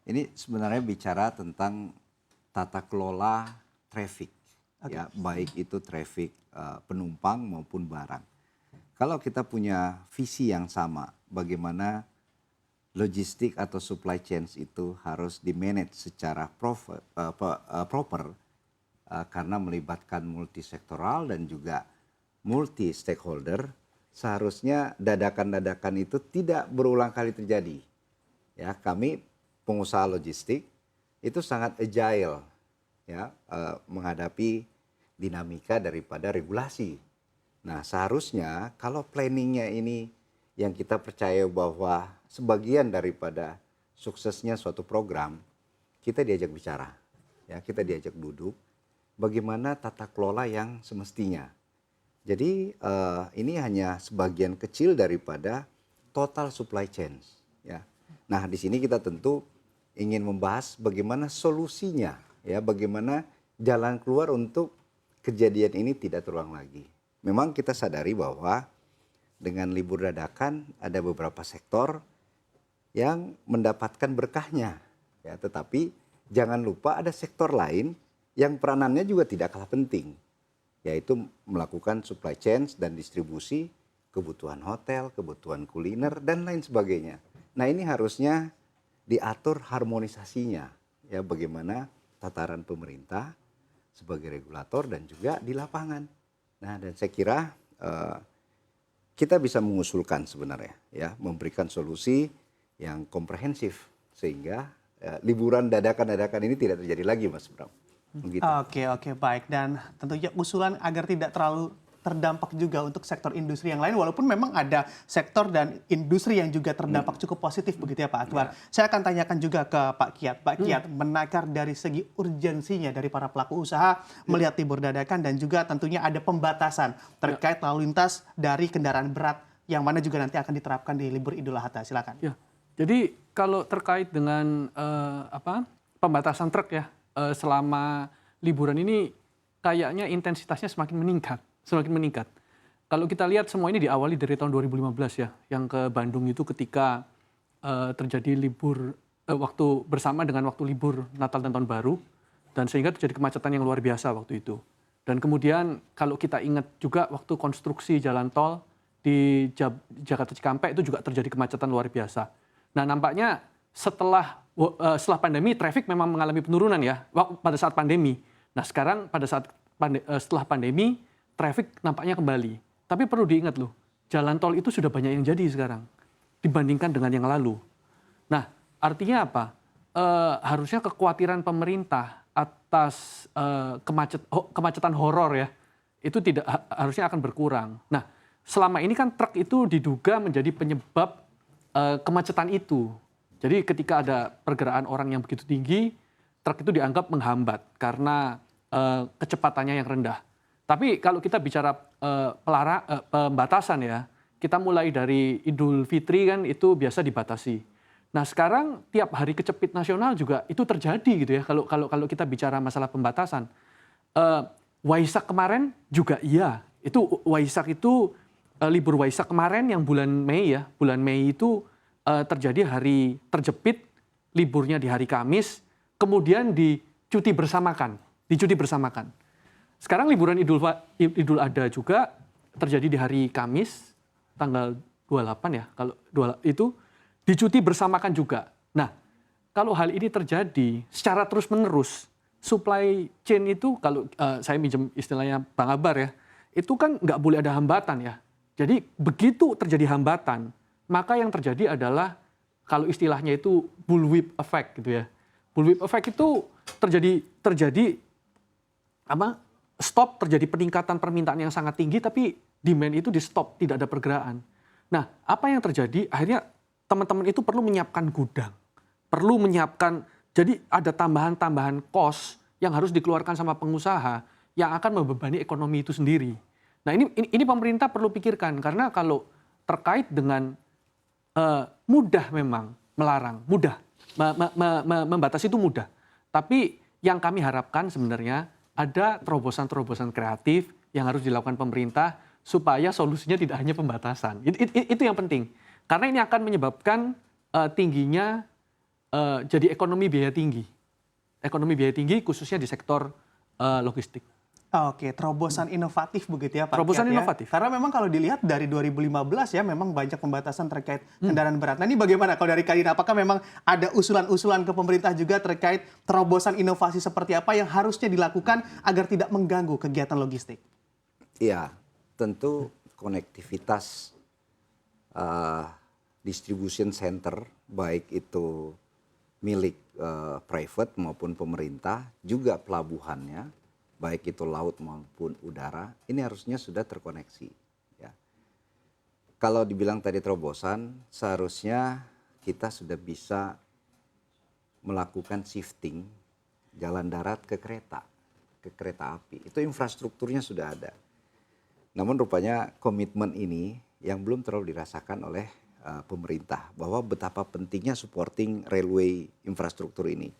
Ini sebenarnya bicara tentang tata kelola traffic, Oke. ya, baik itu traffic penumpang maupun barang. Kalau kita punya visi yang sama, bagaimana logistik atau supply chains itu harus di-manage secara proper, karena melibatkan multisektoral dan juga multi stakeholder, seharusnya dadakan-dadakan itu tidak berulang kali terjadi. Ya, kami pengusaha logistik itu sangat agile, ya, menghadapi dinamika daripada regulasi. Nah, seharusnya kalau planningnya ini yang kita percaya bahwa sebagian daripada suksesnya suatu program, kita diajak bicara, ya, kita diajak duduk, bagaimana tata kelola yang semestinya. Jadi ini hanya sebagian kecil daripada total supply chain, ya. Nah, di sini kita tentu ingin membahas bagaimana solusinya, ya, bagaimana jalan keluar untuk kejadian ini tidak terulang lagi. Memang kita sadari bahwa dengan libur dadakan ada beberapa sektor yang mendapatkan berkahnya, ya, tetapi jangan lupa ada sektor lain yang peranannya juga tidak kalah penting, yaitu melakukan supply chain dan distribusi kebutuhan hotel, kebutuhan kuliner, dan lain sebagainya. Nah, ini harusnya diatur harmonisasinya, ya, bagaimana tataran pemerintah sebagai regulator dan juga di lapangan. Nah, dan saya kira kita bisa mengusulkan sebenarnya, ya, memberikan solusi yang komprehensif sehingga liburan dadakan-dadakan ini tidak terjadi lagi, Mas Bram. Begitu. Oke, baik. Dan tentunya usulan agar tidak terlalu terdampak juga untuk sektor industri yang lain, walaupun memang ada sektor dan industri yang juga terdampak cukup positif, begitu ya Pak Akbar. Ya. Saya akan tanyakan juga ke Pak Kiat. Pak Kiat, menakar dari segi urgensinya dari para pelaku usaha melihat libur dadakan dan juga tentunya ada pembatasan terkait lalu lintas dari kendaraan berat yang mana juga nanti akan diterapkan di libur Idul Adha. Silakan. Ya, jadi kalau terkait dengan pembatasan truk ya selama liburan ini kayaknya intensitasnya semakin meningkat. Kalau kita lihat semua ini diawali dari tahun 2015 ya, yang ke Bandung itu ketika terjadi libur waktu bersama dengan waktu libur Natal dan Tahun Baru, dan sehingga terjadi kemacetan yang luar biasa waktu itu. Dan kemudian kalau kita ingat juga waktu konstruksi jalan tol di Jakarta Cikampek itu juga terjadi kemacetan luar biasa. Nah, nampaknya setelah pandemi traffic memang mengalami penurunan ya pada saat pandemi. Nah, sekarang setelah pandemi traffic nampaknya kembali. Tapi perlu diingat loh, jalan tol itu sudah banyak yang jadi sekarang dibandingkan dengan yang lalu. Nah, artinya apa? Harusnya kekhawatiran pemerintah atas kemacetan horor ya, itu harusnya akan berkurang. Nah, selama ini kan truk itu diduga menjadi penyebab kemacetan itu. Jadi ketika ada pergerakan orang yang begitu tinggi, truk itu dianggap menghambat karena kecepatannya yang rendah. Tapi kalau kita bicara pembatasan ya, kita mulai dari Idul Fitri kan itu biasa dibatasi. Nah, sekarang tiap hari kecepit nasional juga itu terjadi gitu ya. Kalau kita bicara masalah pembatasan, Waisak kemarin juga iya. Itu Waisak itu libur Waisak kemarin yang bulan Mei ya, bulan Mei itu terjadi hari terjepit, liburnya di hari Kamis, kemudian dicuti bersamakan. Sekarang liburan Idul Adha juga terjadi di hari Kamis, tanggal 28 ya, kalau itu dicuti bersamakan juga. Nah, kalau hal ini terjadi secara terus-menerus, supply chain itu, kalau saya minjem istilahnya Bang Akbar ya, itu kan nggak boleh ada hambatan ya. Jadi begitu terjadi hambatan, maka yang terjadi adalah, kalau istilahnya itu bullwhip effect gitu ya. Bullwhip effect itu terjadi terjadi peningkatan permintaan yang sangat tinggi, tapi demand itu di stop, tidak ada pergerakan. Nah, apa yang terjadi? Akhirnya teman-teman itu perlu menyiapkan gudang, perlu menyiapkan, jadi ada tambahan-tambahan cost yang harus dikeluarkan sama pengusaha yang akan membebani ekonomi itu sendiri. Nah, ini pemerintah perlu pikirkan, karena kalau terkait dengan mudah memang melarang, mudah membatasi itu mudah. Tapi yang kami harapkan sebenarnya ada terobosan-terobosan kreatif yang harus dilakukan pemerintah supaya solusinya tidak hanya pembatasan. Itu yang penting. Karena ini akan menyebabkan tingginya jadi ekonomi biaya tinggi. Ekonomi biaya tinggi khususnya di sektor logistik. Oke, terobosan inovatif begitu ya Pak Terobosan Kiat, ya. inovatif. Karena memang kalau dilihat dari 2015 ya memang banyak pembatasan terkait kendaraan berat. Nah ini bagaimana kalau dari Kadin? Apakah memang ada usulan-usulan ke pemerintah juga terkait terobosan inovasi seperti apa yang harusnya dilakukan agar tidak mengganggu kegiatan logistik? Iya, tentu konektivitas distribution center baik itu milik private maupun pemerintah, juga pelabuhannya baik itu laut maupun udara, ini harusnya sudah terkoneksi. Ya. Kalau dibilang tadi terobosan, seharusnya kita sudah bisa melakukan shifting jalan darat ke kereta api. Itu infrastrukturnya sudah ada. Namun rupanya komitmen ini yang belum terlalu dirasakan oleh pemerintah, bahwa betapa pentingnya supporting railway infrastruktur ini.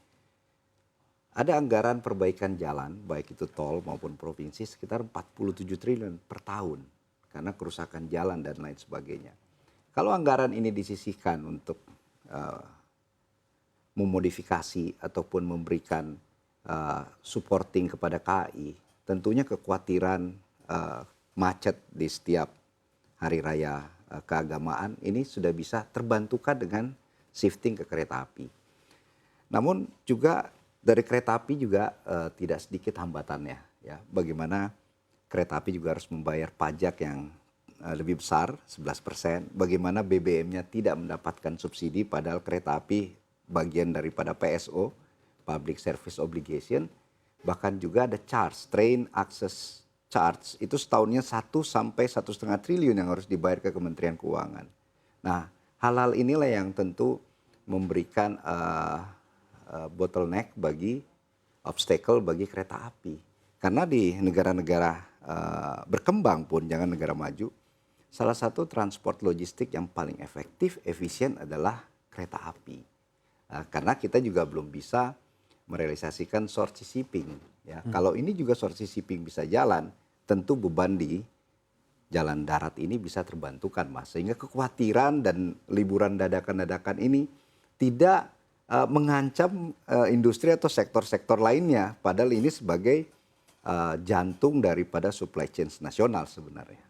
Ada anggaran perbaikan jalan, baik itu tol maupun provinsi, sekitar 47 triliun per tahun. Karena kerusakan jalan dan lain sebagainya. Kalau anggaran ini disisihkan untuk memodifikasi ataupun memberikan supporting kepada KAI, tentunya kekhawatiran macet di setiap hari raya keagamaan ini sudah bisa terbantukan dengan shifting ke kereta api. Namun juga dari kereta api juga tidak sedikit hambatannya, ya. Bagaimana kereta api juga harus membayar pajak yang lebih besar, 11%. Bagaimana BBM-nya tidak mendapatkan subsidi padahal kereta api bagian daripada PSO, Public Service Obligation. Bahkan juga ada charge, train access charge, itu setahunnya 1 sampai 1,5 triliun yang harus dibayar ke Kementerian Keuangan. Nah, hal-hal inilah yang tentu memberikan bottleneck bagi obstacle bagi kereta api. Karena di negara-negara berkembang pun, jangan negara maju, salah satu transport logistik yang paling efektif, efisien adalah kereta api. Karena kita juga belum bisa merealisasikan short sea shipping. Ya. Kalau ini juga short sea shipping bisa jalan, tentu beban di jalan darat ini bisa terbantukan, Mas. Sehingga kekhawatiran dan liburan dadakan-dadakan ini tidak mengancam industri atau sektor-sektor lainnya. Padahal ini sebagai jantung daripada supply chain nasional sebenarnya.